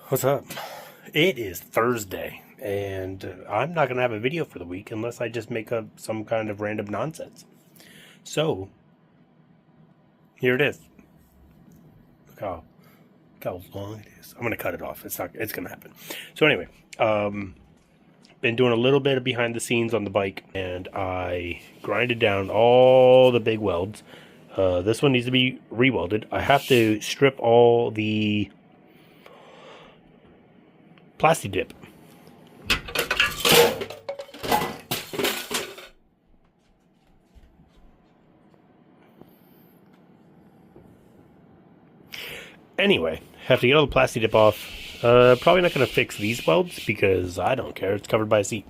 What's up? It is Thursday, and I'm not going to have a video for the week unless I just make up some kind of random nonsense. So, here it is. Look how long it is. I'm going to cut it off. It's going to happen. So anyway, been doing a little bit of behind the scenes on the bike, and I grinded down all the big welds. This one needs to be re-welded. I have to strip all the plasti dip. Anyway, have to get all the plasti dip off. Probably not going to fix these welds because I don't care. It's covered by a seat.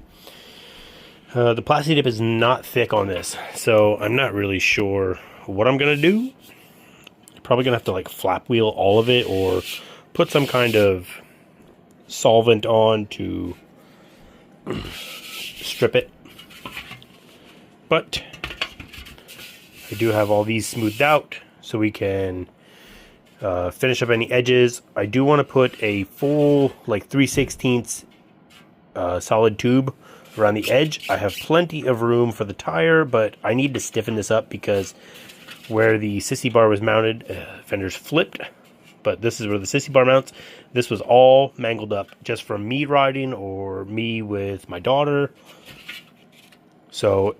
The plasti dip is not thick on this, so I'm not really sure what I'm going to do. Probably going to have to like flap wheel all of it or put some kind of solvent on to strip it. But I do have all these smoothed out so we can finish up any edges. I do want to put a full like 3/16 solid tube around the edge. I have plenty of room for the tire, but I need to stiffen this up because where the sissy bar was mounted, fenders flipped. But this is where the sissy bar mounts. This was all mangled up just from me riding or me with my daughter. So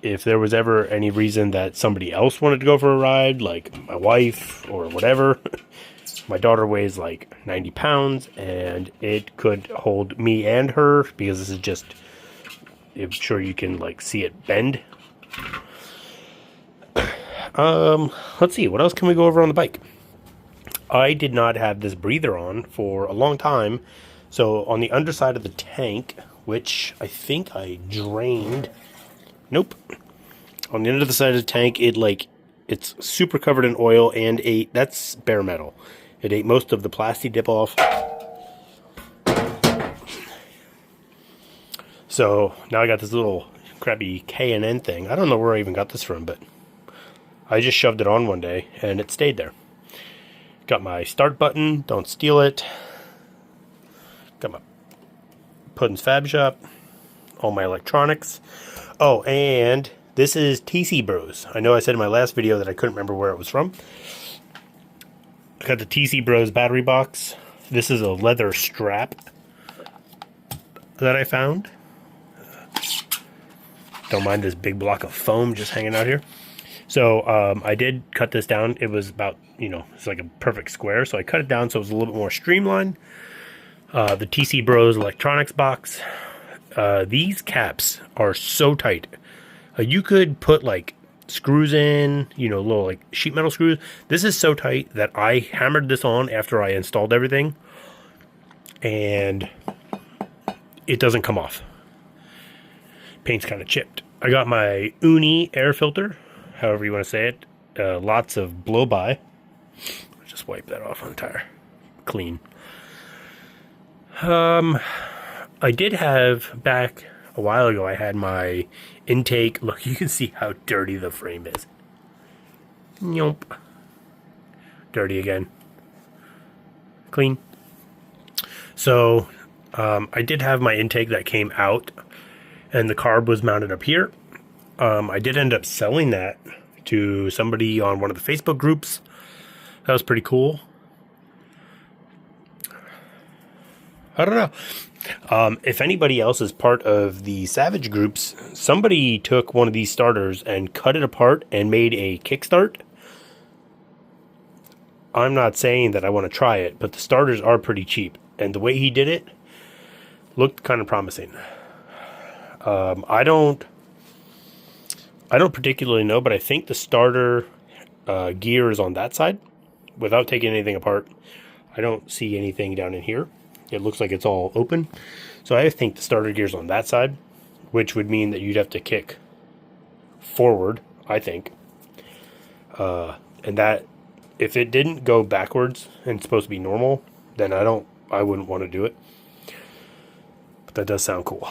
if there was ever any reason that somebody else wanted to go for a ride, like my wife or whatever, my daughter weighs like 90 pounds and it could hold me and her because this is just, I'm sure you can like see it bend. Let's see, what else can we go over on the bike? I did not have this breather on for a long time. So on the underside of the tank, which I think I drained. Nope. On the end of the side of the tank, it's super covered in oil and that's bare metal. It ate most of the plasti dip off. So now I got this little crappy K&N thing. I don't know where I even got this from, but I just shoved it on one day and it stayed there. Got my start button, don't steal it. Got my Puddin's Fab Shop, all my electronics. Oh, and this is TC Bros. I know I said in my last video that I couldn't remember where it was from. I got the TC Bros battery box. This is a leather strap that I found. Don't mind this big block of foam just hanging out here. So I did cut this down. It was about, it's like a perfect square. So I cut it down so it was a little bit more streamlined. The TC Bros electronics box. These caps are so tight. You could put like screws in, little like sheet metal screws. This is so tight that I hammered this on after I installed everything. And it doesn't come off. Paint's kind of chipped. I got my Uni air filter, however you want to say it. Lots of blow by. Just wipe that off on the tire. Clean. I did have back a while ago, I had my intake. Look, you can see how dirty the frame is. Nope. Dirty again. Clean. So, I did have my intake that came out and the carb was mounted up here. I did end up selling that to somebody on one of the Facebook groups. That was pretty cool. I don't know. If anybody else is part of the Savage groups, somebody took one of these starters and cut it apart and made a kickstart. I'm not saying that I want to try it, but the starters are pretty cheap. And the way he did it looked kind of promising. I don't particularly know, but I think the starter gear is on that side. Without taking anything apart, I don't see anything down in here. It looks like it's all open. So I think the starter gear's on that side, which would mean that you'd have to kick forward, I think. And that, if it didn't go backwards and it's supposed to be normal, then I wouldn't want to do it. But that does sound cool.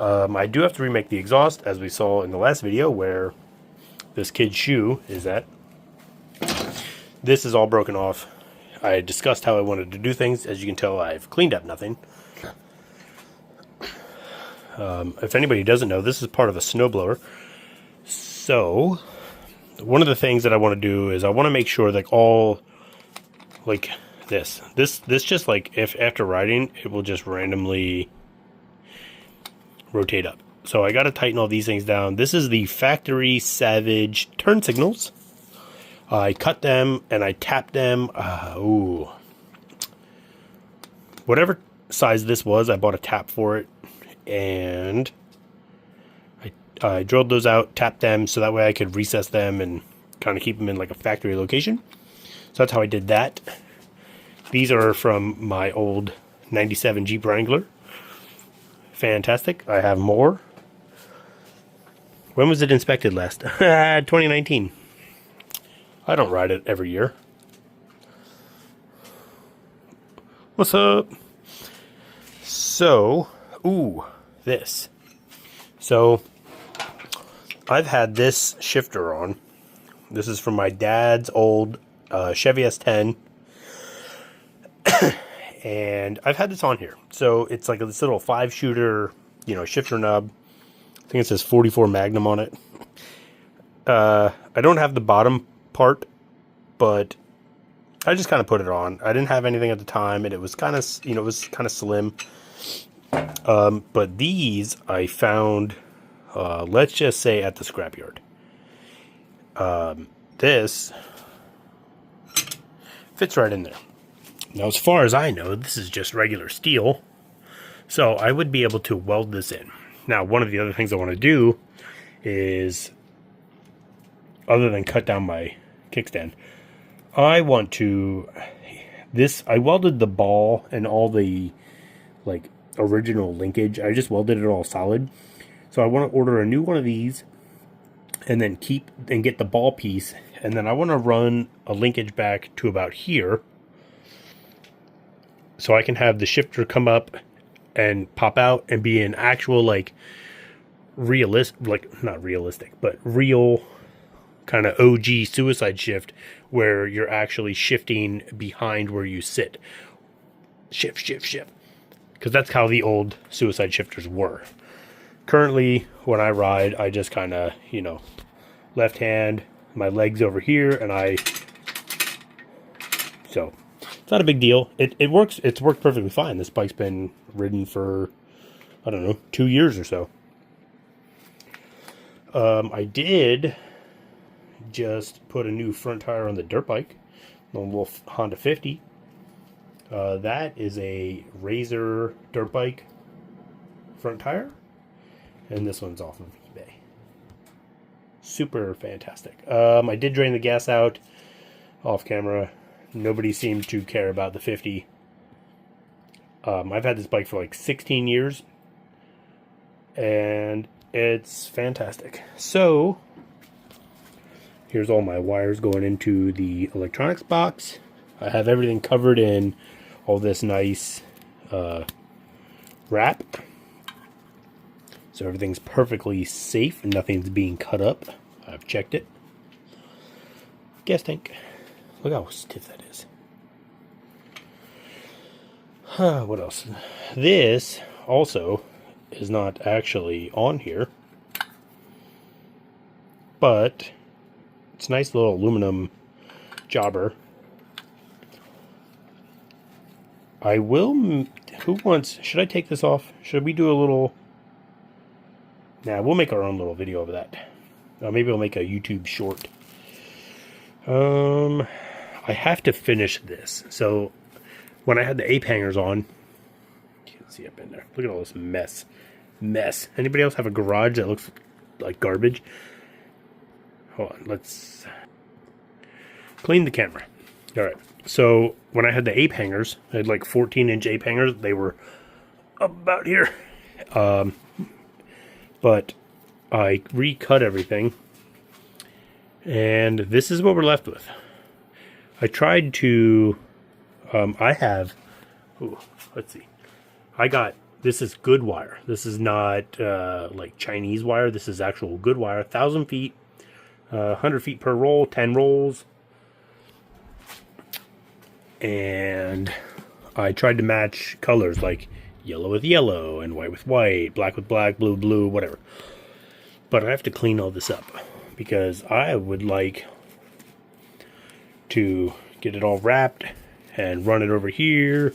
I do have to remake the exhaust, as we saw in the last video, where this kid's shoe is at. This is all broken off. I discussed how I wanted to do things. As you can tell, I've cleaned up nothing. If anybody doesn't know, this is part of a snowblower. So, one of the things that I want to do is I want to make sure that all, like this just like, if after riding, it will just randomly rotate up. So I got to tighten all these things down. This is the factory Savage turn signals. I cut them and I tapped them. Whatever size this was, I bought a tap for it. And I drilled those out, tapped them, so that way I could recess them and kind of keep them in like a factory location. So that's how I did that. These are from my old 97 Jeep Wrangler. Fantastic. I have more. When was it inspected last? 2019. I don't ride it every year. What's up? So, this. So, I've had this shifter on. This is from my dad's old Chevy S10. And I've had this on here. So, it's like this little 5-shooter, shifter nub. I think it says 44 Magnum on it. I don't have the bottom part, but I just kind of put it on. I didn't have anything at the time, and it was kind of, slim. But these I found, let's just say at the scrapyard. This fits right in there. Now, as far as I know, this is just regular steel, so I would be able to weld this in. Now, one of the other things I want to do is, other than cut down my kickstand, I want to, I welded the ball and all the, like, original linkage. I just welded it all solid. So I want to order a new one of these and then get the ball piece. And then I want to run a linkage back to about here, so I can have the shifter come up and pop out and be an actual, like, not realistic, but real kind of OG suicide shift, where you're actually shifting behind where you sit. Shift. Because that's how the old suicide shifters were. Currently, when I ride, I just kind of, left hand, my legs over here, and so it's not a big deal. It works. It's worked perfectly fine. This bike's been ridden for, I don't know, 2 years or so. I did just put a new front tire on the dirt bike, the little Honda 50. That is a Razor dirt bike front tire, and this one's off of eBay. Super fantastic. I did drain the gas out off camera. Nobody seemed to care about the 50. I've had this bike for like 16 years, and it's fantastic. So, here's all my wires going into the electronics box. I have everything covered in all this nice wrap. So everything's perfectly safe and nothing's being cut up. I've checked it. Gas tank. Look how stiff that is. What else? This also is not actually on here, but it's a nice little aluminum jobber. I will. Should I take this off? Should we do a little? Nah, we'll make our own little video of that. Maybe we'll make a YouTube short. I have to finish this. So when I had the ape hangers on, you can see up in there. Look at all this mess. Anybody else have a garage that looks like garbage? Hold on, let's clean the camera. All right. So when I had the ape hangers, I had like 14-inch ape hangers. They were about here. But I recut everything, and this is what we're left with. I tried to, let's see. This is good wire. This is not like Chinese wire. This is actual good wire. 1,000 feet, 100 feet per roll, 10 rolls. and I tried to match colors like yellow with yellow and white with white, black with black, blue, blue, whatever. But I have to clean all this up because I would like to get it all wrapped and run it over here,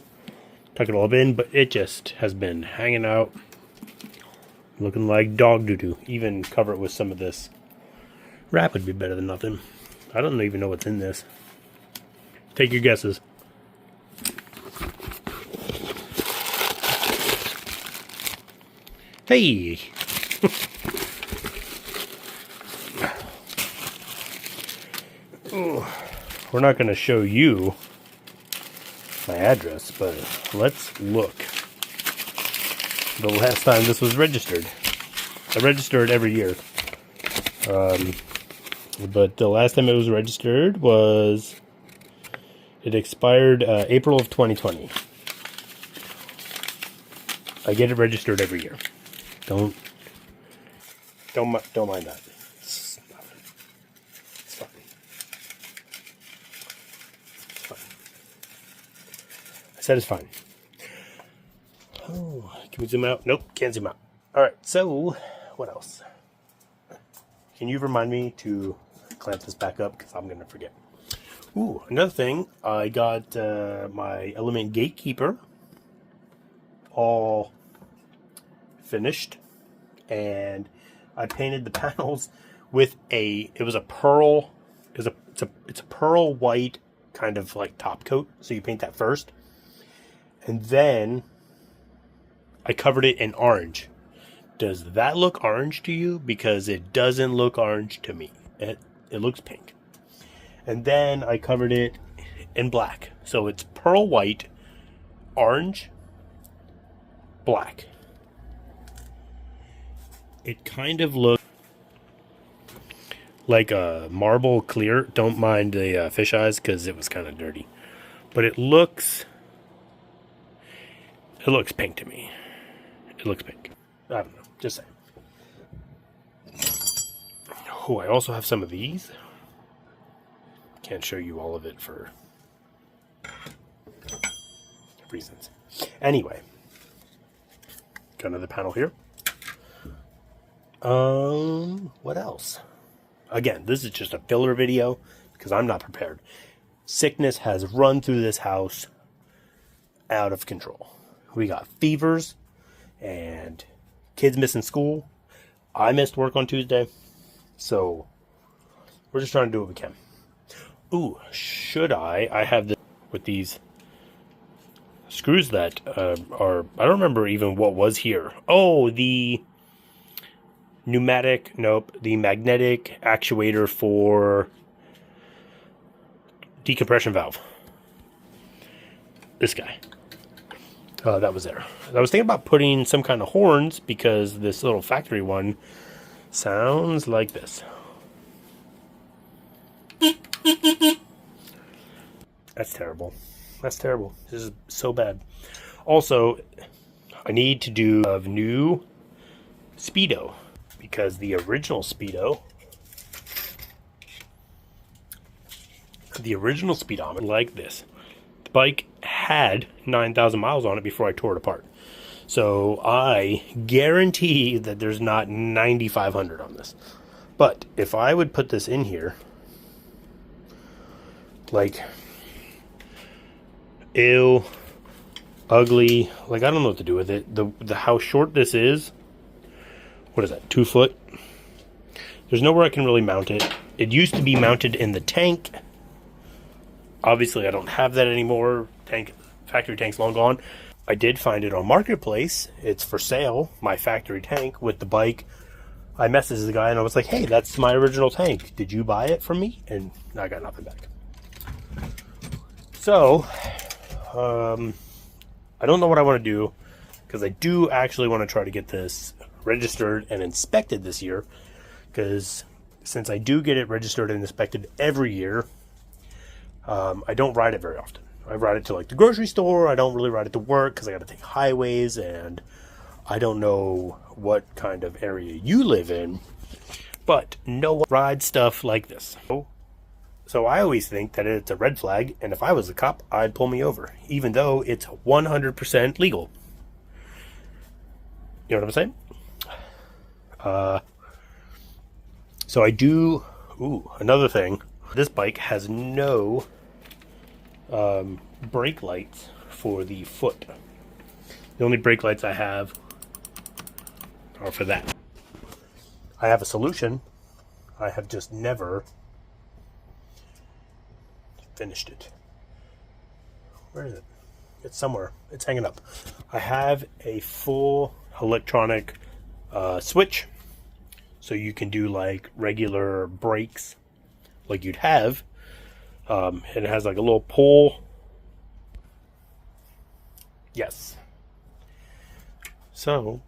tuck it all in, but it just has been hanging out looking like dog doo-doo. Even cover it with some of this wrap would be better than nothing. I don't even know what's in this. Take your guesses. Hey! We're not going to show you my address, but let's look. The last time this was registered. I register it every year. But the last time it was registered was... It expired April of 2020. I get it registered every year. Don't mind that. It's fine. I said it's fine. Oh, can we zoom out? Nope, can't zoom out. All right, so what else? Can you remind me to clamp this back up because I'm gonna forget. Ooh, another thing, I got my Element Gatekeeper all finished, and I painted the panels with it's a pearl white kind of like top coat. So you paint that first, and then I covered it in orange. Does that look orange to you? Because it doesn't look orange to me. It looks pink. And then I covered it in black. So it's pearl white, orange, black. It kind of looks like a marble clear. Don't mind the fish eyes because it was kind of dirty. But it looks pink to me. It looks pink. I don't know. Just saying. Oh, I also have some of these. Can't show you all of it for reasons. Anyway, got another panel here. What else? Again, this is just a filler video because I'm not prepared. Sickness has run through this house out of control. We got fevers and kids missing school. I missed work on Tuesday, so we're just trying to do what we can. Ooh, should I have this with these screws that are, I don't remember even what was here. Oh, the magnetic actuator for decompression valve. This guy. That was there. I was thinking about putting some kind of horns because this little factory one sounds like this. That's terrible. That's terrible. This is so bad. Also, I need to do a new Speedo because the original Speedometer like this. The bike had 9,000 miles on it before I tore it apart. So I guarantee that there's not 9,500 on this. But if I would put this in here, like, ew, ugly, like, I don't know what to do with it. The how short this is, what is that, 2 foot? There's nowhere I can really mount it. It used to be mounted in the tank. Obviously, I don't have that anymore. Factory tank's long gone. I did find it on Marketplace. It's for sale, my factory tank with the bike. I messaged the guy and I was like, hey, that's my original tank. Did you buy it from me? And I got nothing back. So, I don't know what I want to do because I do actually want to try to get this registered and inspected this year, because since I do get it registered and inspected every year, I don't ride it very often. I ride it to like the grocery store. I don't really ride it to work because I got to take highways, and I don't know what kind of area you live in, but no one rides stuff like this. So So I always think that it's a red flag, and if I was a cop, I'd pull me over, even though it's 100% legal. You know what I'm saying? So I do... Ooh, another thing. This bike has no brake lights for the foot. The only brake lights I have are for that. I have a solution. I have just never finished it. Where is it? It's somewhere. It's hanging up. I have a full electronic switch, so you can do like regular brakes like you'd have. And it has like a little pull. Yes. So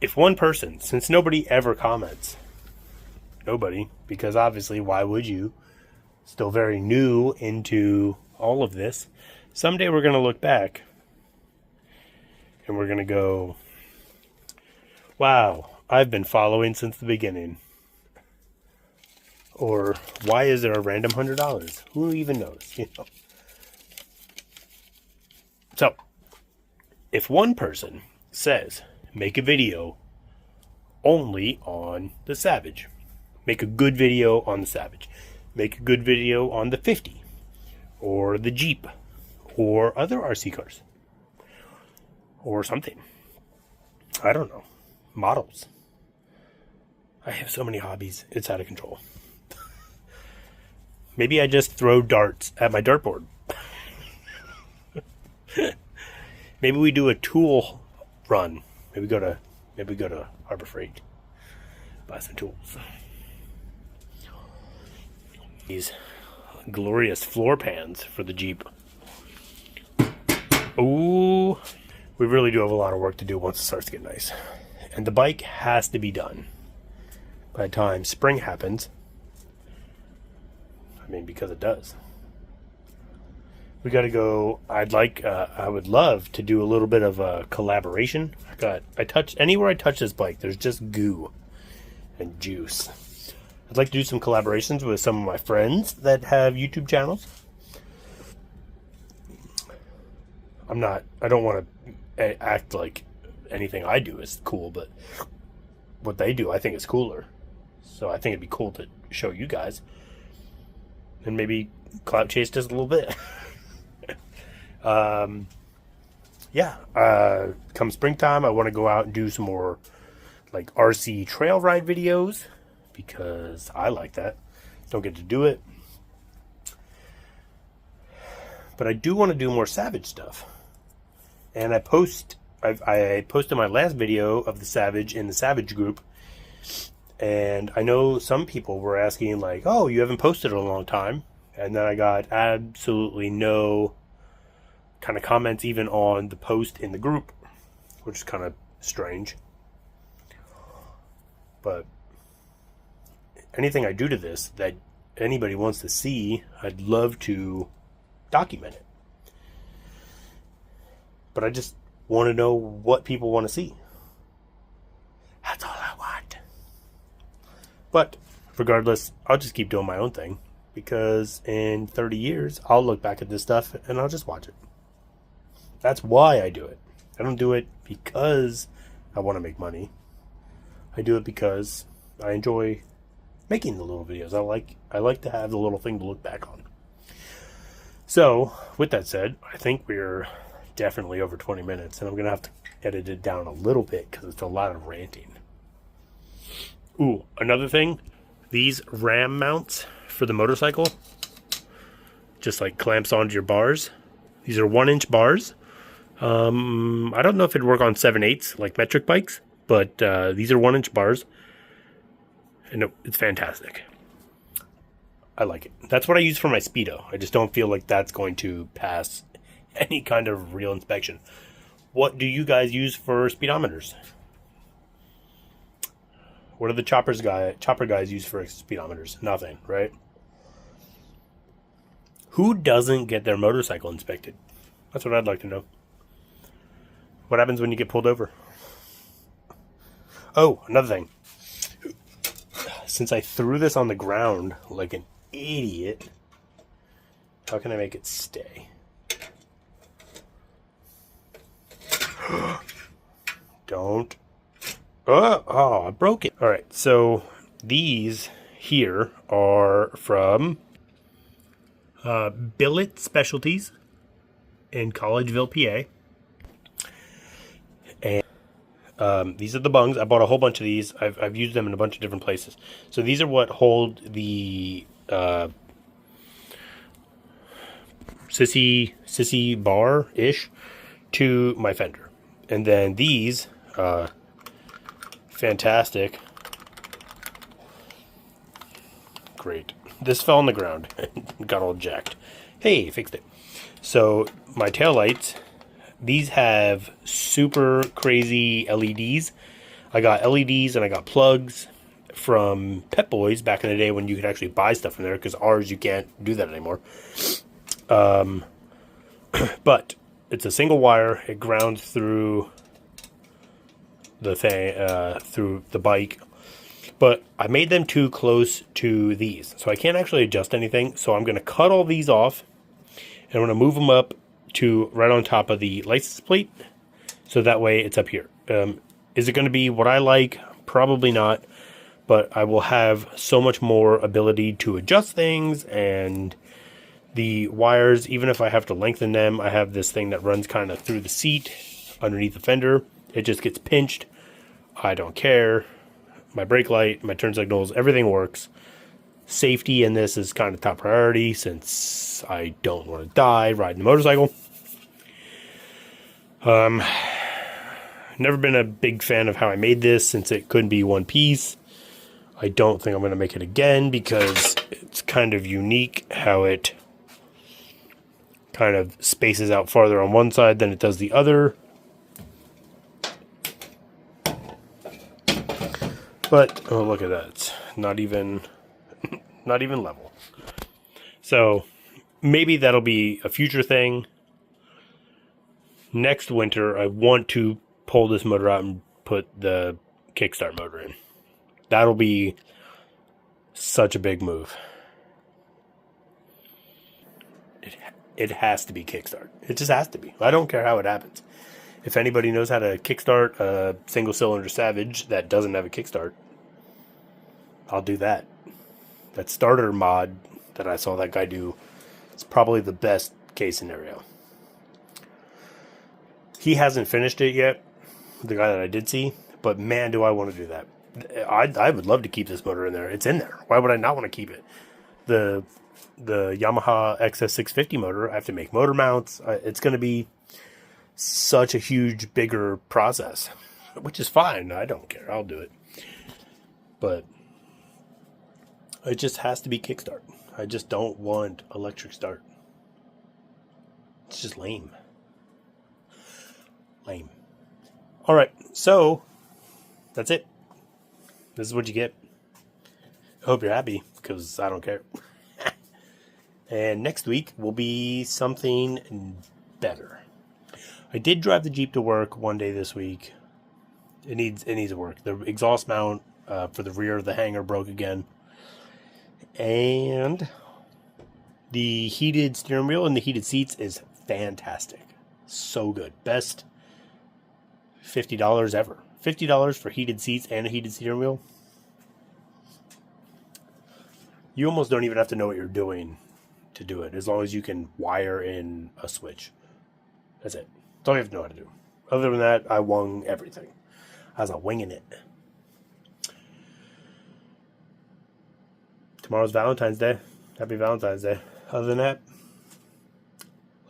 if one person, since nobody ever comments, nobody, because obviously why would you? Still very new into all of this. Someday we're going to look back and we're going to go, wow, I've been following since the beginning. Or why is there a random $100? Who even knows? You know. So, if one person says, make a video only on the Savage, make a good video on the Savage, make a good video on the 50, or the Jeep, or other RC cars, or something. I don't know. Models. I have so many hobbies, it's out of control. Maybe I just throw darts at my dartboard. Maybe we do a tool run. Maybe go to Harbor Freight. Buy some tools. These glorious floor pans for the Jeep. Ooh, we really do have a lot of work to do once it starts to get nice. And the bike has to be done by the time spring happens. I mean, because it does. We got to go. I would love to do a little bit of a collaboration. Anywhere I touch this bike, there's just goo and juice. I'd like to do some collaborations with some of my friends that have YouTube channels. I don't want to act like anything I do is cool, but what they do, I think is cooler. So I think it'd be cool to show you guys. And maybe clout chase just a little bit. Come springtime, I want to go out and do some more like RC trail ride videos because I like that. Don't get to do it. But I do want to do more Savage stuff. And I posted my last video of the Savage in the Savage group. And I know some people were asking like, oh, you haven't posted in a long time. And then I got absolutely no kind of comments even on the post in the group, which is kind of strange. But anything I do to this that anybody wants to see, I'd love to document it. But I just want to know what people want to see. That's all I want. But regardless, I'll just keep doing my own thing. Because in 30 years, I'll look back at this stuff and I'll just watch it. That's why I do it. I don't do it because I want to make money. I do it because I enjoy making the little videos. I like to have the little thing to look back on. So, with that said, I think we're definitely over 20 minutes. And I'm going to have to edit it down a little bit because it's a lot of ranting. Ooh, another thing. These ram mounts for the motorcycle just like clamps onto your bars. These are 1-inch bars. I don't know if it'd work on 7/8 like metric bikes, but these are 1-inch bars, and it's fantastic. I like it. That's what I use for my Speedo. I just don't feel like that's going to pass any kind of real inspection. What do you guys use for speedometers? What do the chopper guys use for speedometers? Nothing, right? Who doesn't get their motorcycle inspected? That's what I'd like to know. What happens when you get pulled over? Oh, another thing. since I threw this on the ground like an idiot, how can I make it stay? Don't. Oh, I broke it. All right, so these here are from Billet Specialties in Collegeville, PA. And these are the bungs. I bought a whole bunch of these. I've used them in a bunch of different places. So these are what hold the sissy bar-ish to my fender. And then these, fantastic. Great. This fell on the ground and got all jacked. Hey, fixed it. So my taillights, these have super crazy LEDs. I got LEDs and I got plugs from Pep Boys back in the day when you could actually buy stuff from there, because ours you can't do that anymore. But it's a single wire. It grounds through the thing, through the bike. But I made them too close to these, so I can't actually adjust anything. So I'm going to cut all these off, and I'm going to move them up to right on top of the license plate, so that way it's up here. Is it going to be what I like? Probably not, but I will have so much more ability to adjust things, and the wires, even if I have to lengthen them, I have this thing that runs kind of through the seat underneath the fender. It just gets pinched. I don't care. My brake light, my turn signals, everything works. Safety in this is kind of top priority since I don't want to die riding a motorcycle. Never been a big fan of how I made this since it couldn't be one piece. I don't think I'm going to make it again because it's kind of unique how it kind of spaces out farther on one side than it does the other. But, oh, look at that. It's not even level. So, maybe that'll be a future thing. Next winter, I want to pull this motor out and put the kickstart motor in. That'll be such a big move. It has to be kickstart. It just has to be. I don't care how it happens. If anybody knows how to kickstart a single-cylinder Savage that doesn't have a kickstart, I'll do that. That starter mod that I saw that guy do is probably the best case scenario. He hasn't finished it yet, the guy that I did see, but man, do I want to do that. I would love to keep this motor in there. It's in there. Why would I not want to keep it? The Yamaha XS650 motor, I have to make motor mounts. It's going to be such a huge, bigger process, which is fine. I don't care. I'll do it. But it just has to be kickstart. I just don't want electric start. It's just lame. Lame. All right, so that's it. This is what you get. I hope you're happy, because I don't care. And next week will be something better. I did drive the Jeep to work one day this week. It needs to work. The exhaust mount for the rear of the hanger broke again. And the heated steering wheel and the heated seats is fantastic. So good. Best $50 ever. $50 for heated seats and a heated steering wheel. You almost don't even have to know what you're doing to do it, as long as you can wire in a switch. That's it. That's all you have to know how to do. Other than that, I wung everything. I was winging it. Tomorrow's Valentine's Day. Happy Valentine's Day. Other than that,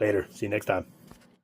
later. See you next time.